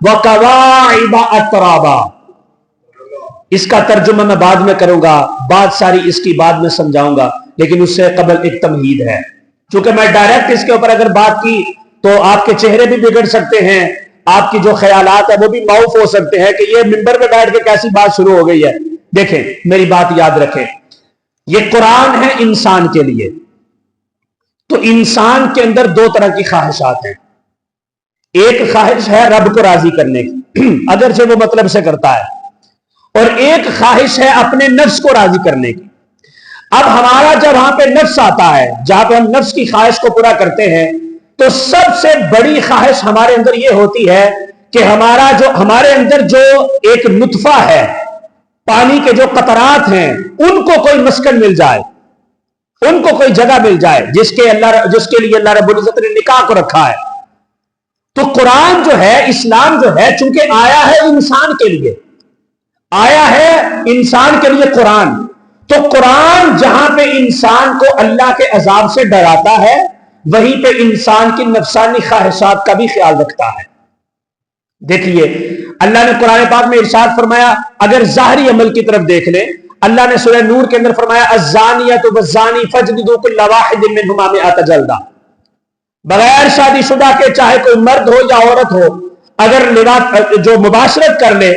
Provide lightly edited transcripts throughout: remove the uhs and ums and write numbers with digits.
वकवाइब अतराबा। इसका तर्जुमा मैं बाद में करूंगा, बात सारी इसकी बाद में समझाऊंगा, लेकिन उससे कबल एक तमहीद है। चूंकि मैं डायरेक्ट इसके ऊपर अगर बात की तो आपके चेहरे भी बिगड़ सकते हैं, आपकी जो ख्यालात है वो भी माउफ हो सकते हैं कि ये मिंबर पे बैठ के कैसी बात शुरू हो गई है। देखें, मेरी बात याद रखें, ये कुरान है इंसान के लिए। तो इंसान के अंदर दो तरह की ख्वाहिशात हैं। एक ख्वाहिश है रब को राजी करने की, अगरचे वो मतलब से करता है, और एक ख्वाहिश है अपने नफ्स को राजी करने की। अब हमारा जब वहां पे नफ्स आता है, जहां पे हम नफ्स की ख्वाहिश को पूरा करते हैं, तो सबसे बड़ी ख्वाहिश हमारे अंदर यह होती है कि हमारे अंदर जो एक नुतफा है, पानी के जो कतरात हैं, उनको कोई मस्कन मिल जाए, उनको कोई जगह मिल जाए जिसके लिए अल्लाह रब्बुल इज्जत ने निकाह को रखा है। तो कुरान जो है, इस्लाम जो है, चूंकि आया है इंसान के लिए, आया है इंसान के लिए कुरान, तो कुरान जहां पे इंसान को अल्लाह के अजाब से डराता है, वहीं पे इंसान की नफसानी ख्वाहिशात का भी ख्याल रखता है। देखिए, अल्लाह ने कुरान पाक में इरशाद फरमाया, अगर ज़ाहरी अमल की तरफ देख ले, अल्लाह ने सूरह नूर के अंदर फरमाया, अज़्ज़ानियतु वज़्ज़ानी फजलिदू कुल्ला वाहिदिन मिनहुमा मिअता जल्दा। बगैर शादीशुदा के चाहे कोई मर्द हो या औरत हो, अगर जो मुबाशरत कर ले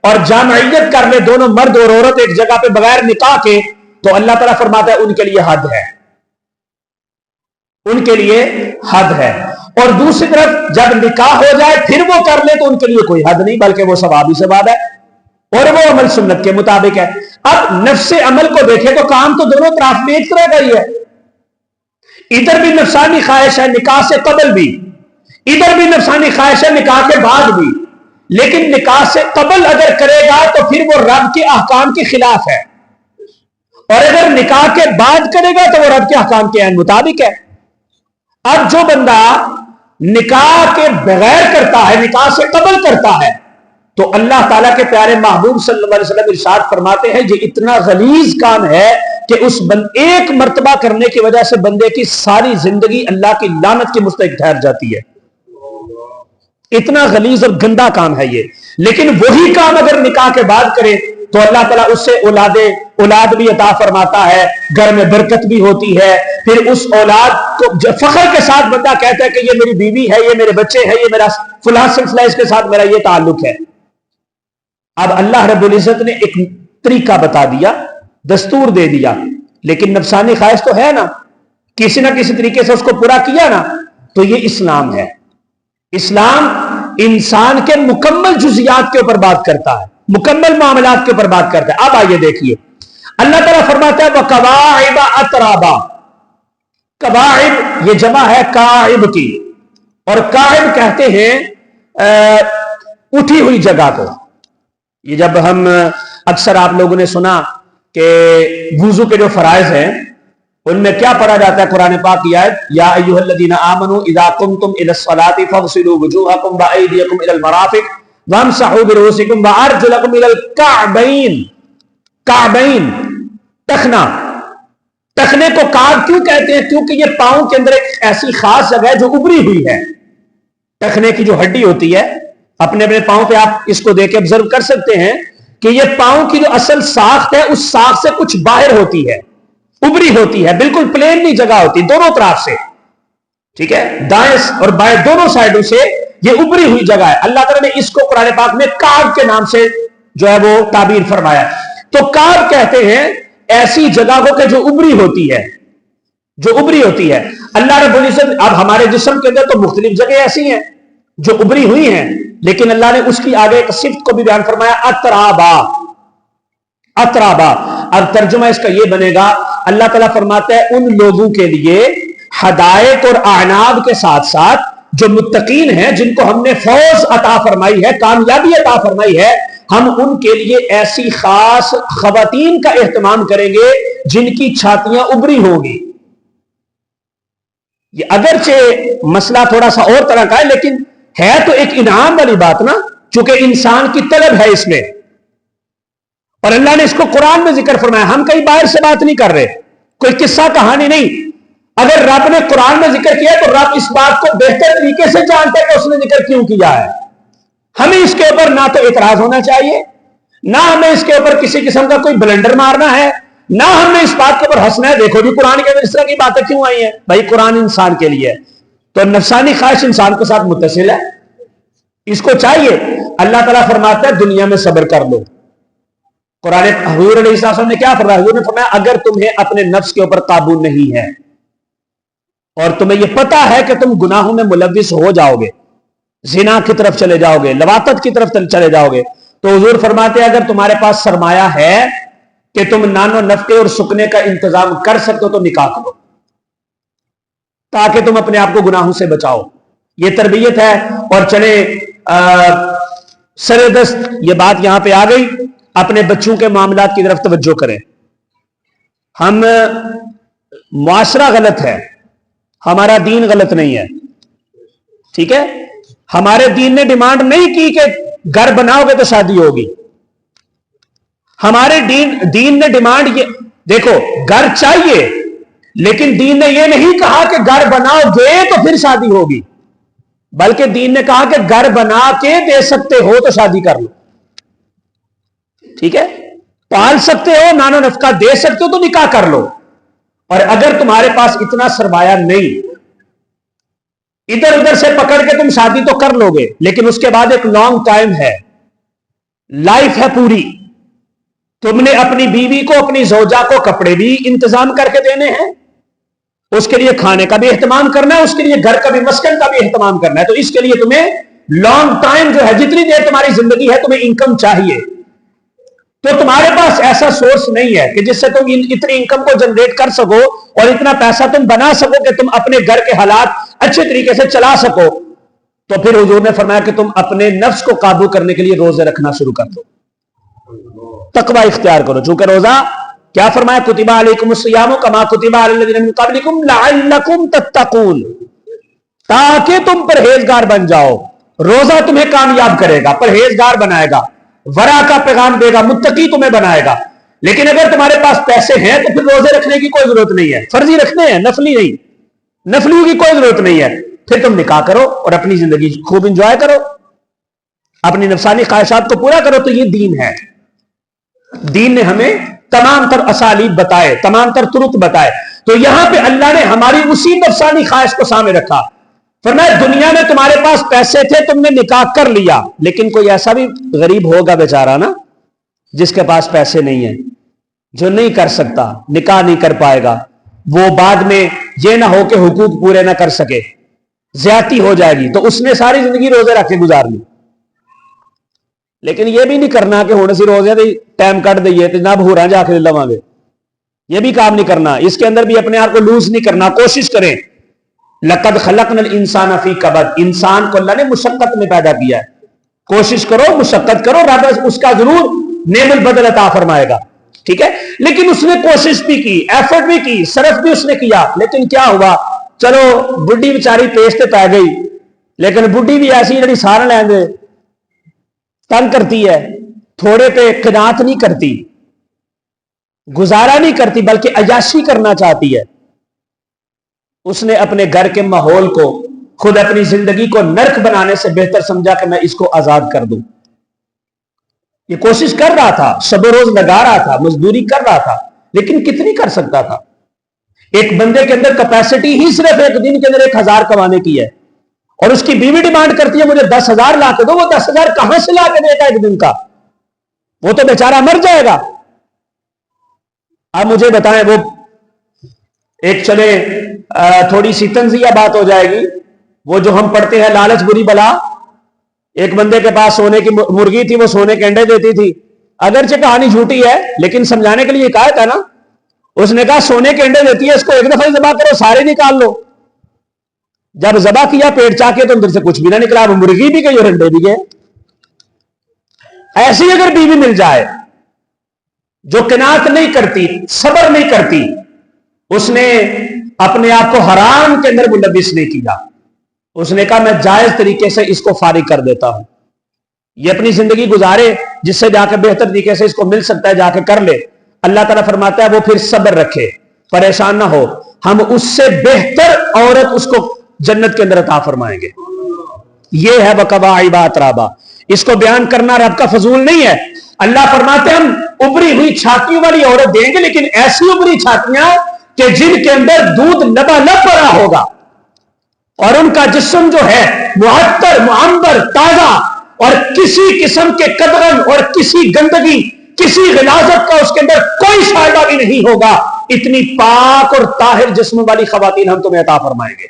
और जामइयत कर ले, दोनों मर्द और औरत एक जगह पे बगैर निकाह के, तो अल्लाह ताला फरमाता है उनके लिए हद है, उनके लिए हद है। और दूसरी तरफ जब निकाह हो जाए फिर वो कर ले तो उनके लिए कोई हद नहीं, बल्कि वो सवाब ही सवाब है, और वो अमल सुन्नत के मुताबिक है। अब नफ्से अमल को देखें तो काम तो दोनों तरफ में एक तरह का ही है। इधर भी नफसानी ख्वाहिश है निकाह से कबल भी, इधर भी नफसानी ख्वाहिश है निकाह के बाद भी। लेकिन निकाह से कबल अगर करेगा तो फिर वो रब के अहकाम के खिलाफ है, और अगर निकाह के बाद करेगा तो वो रब के अहकाम के मुताबिक है। अब जो बंदा निकाह के बगैर करता है, निकाह से कबल करता है, तो अल्लाह ताला के प्यारे महबूब सल्लल्लाहु अलैहि वसल्लम इरशाद फरमाते हैं, ये इतना गलीज काम है कि उस एक मर्तबा करने की वजह से बंदे की सारी जिंदगी अल्लाह की लानत की मुस्तहिक ठहर जाती है। इतना गलीज और गंदा काम है ये। लेकिन वही काम अगर निकाह के बाद करे तो अल्लाह ताला उससे औलाद भी अता फरमाता है, घर में बरकत भी होती है। फिर उस औलाद को फख्र के साथ बंदा कहता है कि ये मेरी बीवी है, ये मेरे बच्चे हैं, ये मेरा फलां सिलसिला, इसके साथ मेरा ये ताल्लुक है। अब अल्लाह रब्बुल इज्जत ने एक तरीका बता दिया, दस्तूर दे दिया, लेकिन नफसानी ख्वाहिश तो है ना, किसी ना किसी तरीके से उसको पूरा किया ना, तो ये इस्लाम है। इस्लाम इंसान के मुकम्मल जुज़ियात के ऊपर बात करता है, मुकम्मल मामलात के ऊपर बात करता है। अब आइए देखिए, अल्लाह ताला फरमाता है वकवाइब अतराबा। कवाइब ये जमा है काइब की, और काइब कहते हैं उठी हुई जगह को। ये जब हम अक्सर आप लोगों ने सुना कि वुजू के जो फराइज हैं उनमें क्या पढ़ा जाता है, कुरान पाक की आयत, या अय्युहल्लज़ीना आमनू इज़ा कुमतुम इलस्सलाति फग़सिलू वुजूहकुम व अयदियकुम इलल मराफ़िक़ वमसहू बिरुऊसिकुम व अर्जुलकुम इलल कअबैन। कअबैन टखना, टखने को काब क्यों कहते हैं? क्योंकि ये पांव के अंदर एक ऐसी खास जगह है जो उभरी हुई है। टखने की जो हड्डी होती है, अपने अपने पांव पे आप इसको देख के ऑब्जर्व कर सकते हैं कि ये पांव की जो असल साख्त है उस साख्त से कुछ बाहर होती है, उभरी होती है, बिल्कुल प्लेन नहीं जगह होती दोनों तरफ से, ठीक है, दाएं और बाएं दोनों साइडों से ये उभरी हुई जगह है। अल्लाह ताला ने इसको कुरान पाक में काब के नाम से जो है वो ताबीर फरमाया। तो काब कहते हैं ऐसी जगह को कि जो उभरी होती है, जो उभरी होती है। अल्लाह रब्बुल इज्जत, अब हमारे जिस्म के अंदर तो मुख्तलिफ जगह ऐसी हैं जो उभरी हुई हैं, लेकिन अल्लाह ने उसकी आगे एक सिफ्त को भी बयान फरमाया, अतराबा। अतराबा, अब तर्जुमा इसका यह बनेगा, अल्लाह ताला फरमाता है उन लोगों के लिए हदायत और आनाब के साथ साथ जो मुत्तकीन हैं, जिनको हमने फौज अता फरमाई है, कामयाबी अता फरमाई है, हम उनके लिए ऐसी खास खवातीन का एहतमाम करेंगे जिनकी छातियां उभरी होंगी। ये अगरचे मसला थोड़ा सा और तरह का है, लेकिन है तो एक इनाम वाली बात ना, चूंकि इंसान की तलब है इसमें, और अल्लाह ने इसको कुरान में जिक्र फरमाया। हम कहीं बाहर से बात नहीं कर रहे, कोई किस्सा कहानी नहीं। अगर रब ने कुरान में जिक्र किया तो रब इस बात को बेहतर तरीके से जानता है कि उसने जिक्र क्यों किया है। हमें इसके ऊपर ना तो इतराज होना चाहिए, ना हमें इसके ऊपर किसी किस्म का कोई ब्लंडर मारना है, ना हमें इस बात के ऊपर हंसना है। देखो भी कुरान के अंदर इस तरह की बातें क्यों आई हैं? भाई कुरान इंसान के लिए है, तो नफसानी ख्वाहिश इंसान के साथ मुत्तसिल है, इसको चाहिए। अल्लाह ताला फरमाता है दुनिया में सब्र कर लो। कुरान हुजूर अलैहि सल्लम ने क्या फरमाया? हुजूर ने फरमाया अगर तुम्हें अपने नफ्स के ऊपर काबू नहीं है और तुम्हें यह पता है कि तुम गुनाहों में मुलव्विस हो जाओगे, जिना की तरफ चले जाओगे, लवातत की तरफ चले जाओगे, तो हुजूर फरमाते हैं अगर तुम्हारे पास सरमाया है कि तुम नानो नफके और सुकने का इंतजाम कर सकते हो तो निकाह करो, ताकि तुम अपने आप को गुनाहों से बचाओ। यह तरबियत है। और चले सरेदस्त ये बात यहां पे आ गई, अपने बच्चों के मामलात की तरफ तवज्जो करें। हम मुआशरा गलत है, हमारा दीन गलत नहीं है, ठीक है। हमारे दीन ने डिमांड नहीं की कि घर बनाओगे तो शादी होगी। हमारे दीन ने डिमांड ये, देखो घर चाहिए, लेकिन दीन ने यह नहीं कहा कि घर बनाओगे तो फिर शादी होगी, बल्कि दीन ने कहा कि घर बना के दे सकते हो तो शादी कर लो, ठीक है। पाल सकते हो, नानो नफका दे सकते हो तो निकाह कर लो। और अगर तुम्हारे पास इतना सरमाया नहीं, इधर उधर से पकड़ के तुम शादी तो कर लोगे, लेकिन उसके बाद एक लॉन्ग टाइम है, लाइफ है पूरी। तुमने अपनी बीवी को, अपनी जोजा को कपड़े भी इंतजाम करके देने हैं, उसके लिए खाने का भी एहतमाम करना है, उसके लिए घर का भी, मस्कन का भी एहतमाम करना है। तो इसके लिए तुम्हें लॉन्ग टाइम जो है, जितनी देर तुम्हारी जिंदगी है, तुम्हें इनकम चाहिए। तो तुम्हारे पास ऐसा सोर्स नहीं है कि जिससे तुम इतनी इनकम को जनरेट कर सको और इतना पैसा तुम बना सको कि तुम अपने घर के हालात अच्छे तरीके से चला सको। तो फिर हुजूर ने फरमाया कि तुम अपने नफ्स को काबू करने के लिए रोजे रखना शुरू कर दो, तकवा इख्तियार करो। चूंकि रोजा क्या फरमाया? कुतिबा अलैकुमुस्सियामु कमा कुतिबा अलल्लज़ीना मिन क़ब्लिकुम लअल्लकुम तत्तकून, ताकि तुम परहेजगार बन जाओ। रोजा तुम्हें कामयाब करेगा, परहेजगार बनाएगा, वरा का पैगाम देगा, मुत्तकी तुम्हें बनाएगा। लेकिन अगर तुम्हारे पास पैसे हैं तो फिर रोजे रखने की कोई जरूरत नहीं है, फर्जी रखने हैं, नफली नहीं, नफलियों की कोई जरूरत नहीं है। फिर तुम निकाह करो और अपनी जिंदगी खूब इंजॉय करो, अपनी नफसानी ख्वाहिशात को पूरा करो। तो ये दीन है। दीन ने हमें तमाम तर असालीब बताए, तमाम तर तुरुक बताए। तो यहां पे अल्लाह ने हमारी उसी नफसानी ख्वाहिश को सामने रखा। फरमाया दुनिया में तुम्हारे पास पैसे थे, तुमने निकाह कर लिया, लेकिन कोई ऐसा भी गरीब होगा बेचारा ना, जिसके पास पैसे नहीं है, जो नहीं कर सकता, निकाह नहीं कर पाएगा, वो बाद में ये ना हो कि हुकूक पूरे ना कर सके, ज्यादती हो जाएगी, तो उसने सारी जिंदगी रोजे रख के गुजार ली। लेकिन ये भी नहीं करना कि हुण सी रोजे दी टाइम कट दईए तो जनाब होरां जाके लवांगे, ये भी काम नहीं करना। इसके अंदर भी अपने आप को लूज नहीं करना। कोशिश करें, लक़द खलक़नल इंसान फी कबद, इंसान को अल्लाह ने मुशक्कत में पैदा किया है। कोशिश करो, मुशक्कत करो, रब उसका जरूर नेमल बदल अता फरमाएगा, ठीक है। लेकिन उसने कोशिश भी की, एफर्ट भी की, सरफ भी उसने किया, लेकिन क्या हुआ? चलो बुढ़ी बेचारी पेश ते पै गई, लेकिन बुढ़ी भी ऐसी जी सार लैंदे तंग करती है, थोड़े पे किनात नहीं करती, गुजारा नहीं करती, बल्कि अयाशी करना चाहती है। उसने अपने घर के माहौल को, खुद अपनी जिंदगी को नर्क बनाने से बेहतर समझा कि मैं इसको आजाद कर दूं। ये कोशिश कर रहा था, शब रोज लगा रहा था, मजदूरी कर रहा था, लेकिन कितनी कर सकता था? एक बंदे के अंदर कैपेसिटी ही सिर्फ एक दिन के अंदर 1000 कमाने की है, और उसकी बीवी डिमांड करती है मुझे 10,000 ला के दो। वो 10,000 कहां से ला के देगा एक दिन का? वो तो बेचारा मर जाएगा। आप मुझे बताएं, वो एक चले थोड़ी सी तंजिया बात हो जाएगी, वो जो हम पढ़ते हैं लालच बुरी बला। एक बंदे के पास सोने की मुर्गी थी, वो सोने के अंडे देती थी। अगरचे कहानी झूठी है, लेकिन समझाने के लिए कहा था ना। उसने कहा सोने के अंडे देती है, इसको एक दफा जबा करो, सारे निकाल लो। जब जबा किया, पेट चाके, तो अंदर से कुछ भी ना निकला, वो मुर्गी भी गई और अंडे भी गए। ऐसी अगर बीवी मिल जाए जो किनात नहीं करती, सब्र नहीं करती, उसने अपने आप को हराम के अंदर मुलव्विस नहीं किया, उसने कहा मैं जायज तरीके से इसको फारिग कर देता हूं, ये अपनी जिंदगी गुजारे, जिससे जाकर बेहतर तरीके से इसको मिल सकता है जाके कर ले। अल्लाह ताला फरमाता है वो फिर सब्र रखे, परेशान ना हो, हम उससे बेहतर औरत उसको जन्नत के अंदर अता फरमाएंगे। یہ ہے وکواعب اترابا. اس کو بیان کرنا رب کا فضول نہیں ہے. اللہ فرماتے ہیں ہم ابری ہوئی چھاتیوں والی عورت دیں گے, لیکن ایسی ابری چھاتیاں کہ جن کے اندر دودھ لبالب بھرا ہوگا, اور ان کا جسم جو ہے معطر معمبر تازہ, اور کسی قسم کے قدرن اور کسی گندگی کسی غلاظت کا اس کے اندر کوئی شائبہ بھی نہیں ہوگا. اتنی پاک اور طاہر جسم والی خواتین ہم تمہیں عطا فرمائیں گے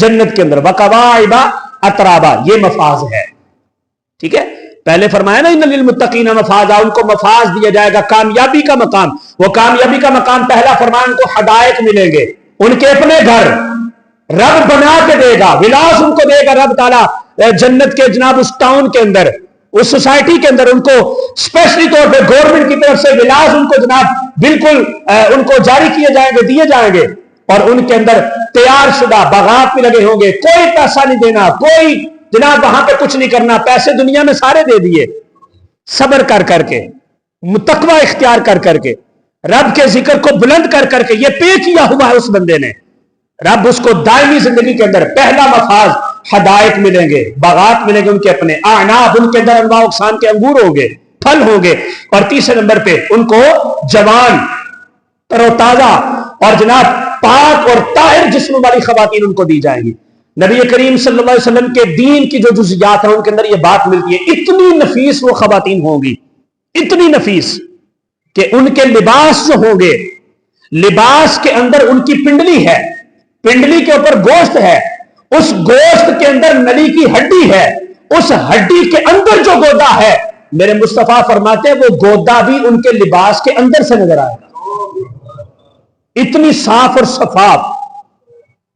جنت کے اندر. وکواعب اترابا, یہ مفاز ہے. ٹھیک ہے, پہلے فرمایا نا ان للمتقین مفازا, ان کو مفاز دیا جائے گا, کامیابی کا مقام. وہ کامیابی کا مقام پہلا فرمایا ان کو حدائق ملیں گے, ان کے اپنے گھر رب بنا کے دے گا, ولاس ان کو دے گا رب تعالیٰ جنت کے جناب اس ٹاؤن کے اندر, اس سوسائٹی کے اندر ان کو اسپیشلی طور پہ گورنمنٹ کی طرف سے ولاس ان کو جناب بالکل ان کو جاری کیے جائیں گے, دیے جائیں گے, اور ان کے اندر تیار شدہ باغات بھی لگے ہوں گے. کوئی پیسہ نہیں دینا, کوئی جناب وہاں پہ کچھ نہیں کرنا, پیسے دنیا میں سارے دے دیے, صبر کر کر کے, تقوی اختیار کر کر کے, رب کے ذکر کو بلند کر کر کے. یہ پے کیا ہوا ہے اس بندے نے, رب اس کو دائمی زندگی کے اندر پہلا مفاز حدائق ملیں گے, باغات ملیں گے ان کے اپنے, اعناب ان کے اندر انواع اقسام کے انگور ہوں گے, پھل ہوں گے, اور تیسرے نمبر پہ ان کو جوان تر و تازہ اور جناب پاک اور طاہر جسم والی خواتین ان کو دی جائیں گی. نبی کریم صلی اللہ علیہ وسلم کے دین کی جو جزیات ہیں ان کے اندر یہ بات ملتی ہے. اتنی نفیس وہ خواتین ہوں گی, اتنی نفیس کہ ان کے لباس جو ہوں گے, لباس کے اندر ان کی پنڈلی ہے, پنڈلی کے اوپر گوشت ہے, اس گوشت کے اندر نلی کی ہڈی ہے, اس ہڈی کے اندر جو گودا ہے, میرے مصطفیٰ فرماتے ہیں وہ گودا بھی ان کے لباس کے اندر سے نظر آئے گا. اتنی صاف اور شفاف,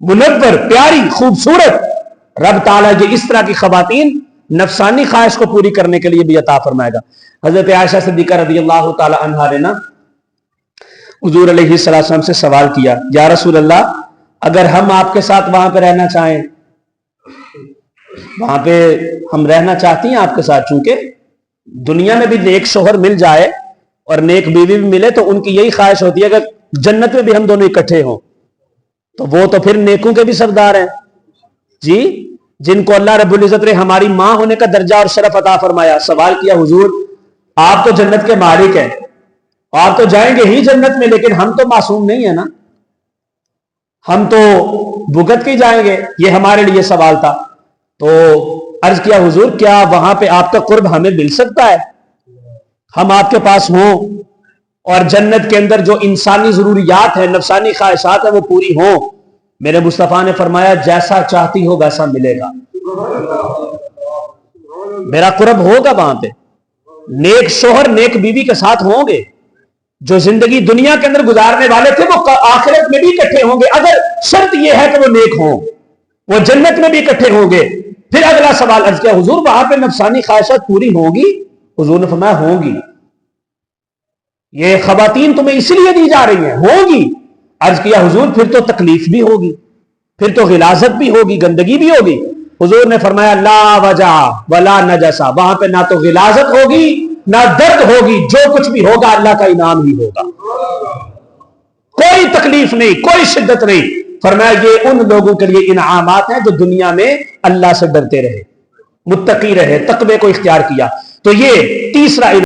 منور, پیاری, خوبصورت رب تعالیٰ یہ اس طرح کی خواتین نفسانی خواہش کو پوری کرنے کے لیے بھی عطا فرمائے گا. حضرت عائشہ صدیقہ رضی اللہ تعالی عنہا نے نا حضور علیہ السلام سے سوال کیا, یا رسول اللہ اگر ہم آپ کے ساتھ وہاں پہ رہنا چاہیں, وہاں پہ ہم رہنا چاہتی ہیں آپ کے ساتھ, چونکہ دنیا میں بھی نیک شوہر مل جائے اور نیک بیوی بھی ملے تو ان کی یہی خواہش ہوتی ہے کہ جنت میں بھی ہم دونوں اکٹھے ہوں, تو وہ تو پھر نیکوں کے بھی سردار ہیں جی, جن کو اللہ رب العزت نے ہماری ماں ہونے کا درجہ اور شرف عطا فرمایا. سوال کیا حضور آپ تو جنت کے مالک ہیں, آپ تو جائیں گے ہی جنت میں, لیکن ہم تو معصوم نہیں ہیں نا, ہم تو بھگت کے جائیں گے. یہ ہمارے لیے سوال تھا. تو عرض کیا حضور کیا وہاں پہ آپ کا قرب ہمیں مل سکتا ہے, ہم آپ کے پاس ہوں اور جنت کے اندر جو انسانی ضروریات ہیں, نفسانی خواہشات ہیں وہ پوری ہوں. میرے مصطفیٰ نے فرمایا جیسا چاہتی ہو ویسا ملے گا, میرا قرب ہوگا وہاں پہ. نیک شوہر نیک بیوی کے ساتھ ہوں گے, جو زندگی دنیا کے اندر گزارنے والے تھے وہ آخرت میں بھی اکٹھے ہوں گے, اگر شرط یہ ہے کہ وہ نیک ہوں, وہ جنت میں بھی اکٹھے ہوں گے. پھر اگلا سوال عرض کیا حضور وہاں پہ نفسانی خواہشات پوری ہوں گی؟ حضور نے فرمایا ہوں گی. یہ خواتین تمہیں اس لیے دی جا رہی ہیں, ہوں گی. عرض کیا حضور پھر تو تکلیف بھی ہوگی, پھر تو غلاظت بھی ہوگی, گندگی بھی ہوگی. حضور نے فرمایا لا وجع ولا نجسا, وہاں پہ نہ تو غلاظت ہوگی نہ درد ہوگی, جو کچھ بھی ہوگا اللہ کا انعام ہی ہوگا, کوئی تکلیف نہیں, کوئی شدت نہیں. فرمایا یہ ان لوگوں کے لیے انعامات ہیں جو دنیا میں اللہ سے ڈرتے رہے, متقی رہے, تقوی کو اختیار کیا. تو یہ تیسرا